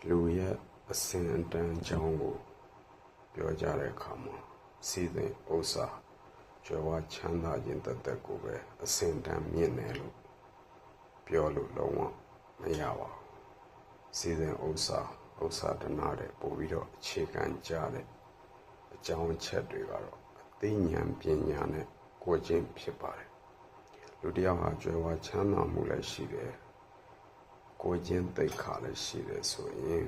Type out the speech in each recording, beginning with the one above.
လူရဲ့အစဉ်အတန်းအကြောင်းကိုပြောကြတဲ့အခါမှာစီစဉ်ဥစ္စာကြွယ်ဝချမ်းသာခြင်းတသက်ကိုပဲအစဉ်တန်းမြင့်တယ်လို့ပြောလို့လုံးဝမရပါဘူးစီစဉ်ဥစ္စာတနာတဲ့ပို့ပြီးတော့အခြေခံကြတဲ့အကြောင်းအချက်တွေကတော့အသိဉာဏ်ပညာနဲ့ကိုယ်ချင်းဖြစ်ပါတယ်လူတစ်ယောက်ဟာကြွယ်ဝချမ်းသာမှုလည်းရှိတယ်ကိုယ်ချင်းသိက္ခာလည်းရှိတယ်ဆိုရင်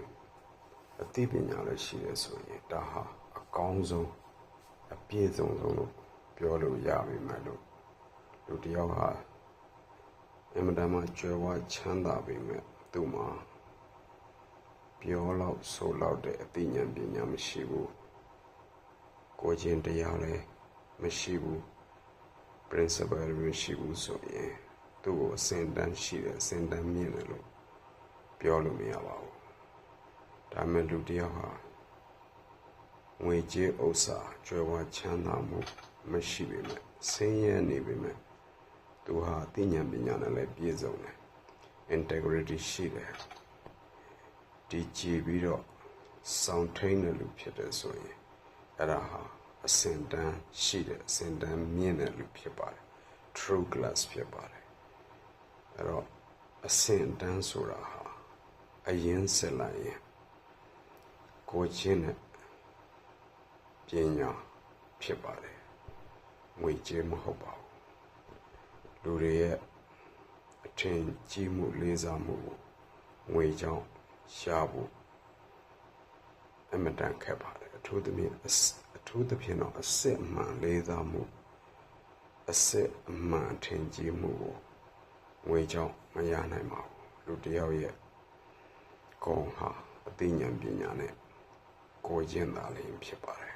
အသိပညာလည်းရှိတယ်ဆိုရင်ဒါဟာအကောင်းဆုံးအပြည့်စုံဆုံးလို့ပြောလို့ရပြီမဲ့လို့လူတစ်ယောက်ဟာအမှန်တမ်းကြွယ်ဝချမ်းသာပေမဲ့သူ့မှာပြောလို့ဆိုလို့တဲ့အသိဉာဏ်ပညာမရှိဘူးကိုယ်ချင်းတရားလည်းမရှိဘူး principle မရှိဘူးဆိုရင်သူ့ကိုအစဉ်တန်းရှိတယ်အစဉ်တန်းမြင့်တယ်လို့ပြောလို့မရပါဘူးဒါမဲ့လူတစ်ယောက်ဟာငွေကြေးဥစ္စာကြွယ်ဝချမ်းသာမှုမရှိပေမဲ့ဆင်းရဲနေပေမဲ့သူဟာအသိဉာဏ်ပညာနဲ့လည်းပြည့်စုံတယ် integrity ရှိတယ်ဒီကြည်ပြီးတော့စောင့်ထိန်တဲ့လူဖြစ်တယ်ဆိုရင်အဲ့ဒါဟာအစဉ်တန်းရှိတယ်အစဉ်တန်းမြင့်တဲ့လူဖြစ်ပါတယ် true class ဖြစ်ပါတယ်အဲ့တော့အစဉ်တန်းဆိုတာဟာအရင်ဆက်လိုက်ရင်ကိုချင်းနဲ့ပညာဖြစ်ပါတယ်ငွေကြေးမဟုတ်ပါဘူးလူတွေရဲ့အထင်ကြီးမှုလေးစားမှုကိုငွေကြောင့်ရှားဖို့အမတန်ခက်ပါတယ်အထူးသဖြင့်တော့အစစ်အမှန်လေးစားမှုအစစ်အမှန်ထင်ကြီးမှုကိုငွေကြောင့်မရနိုင်ပါဘူးလူတစ်ယောက်ရဲ့ဂုဏ်ဟာအသိဉာဏ်ပညာနဲ့ကိုယ်ကျင့်သာလျှင်ဖြစ်ပါတယ်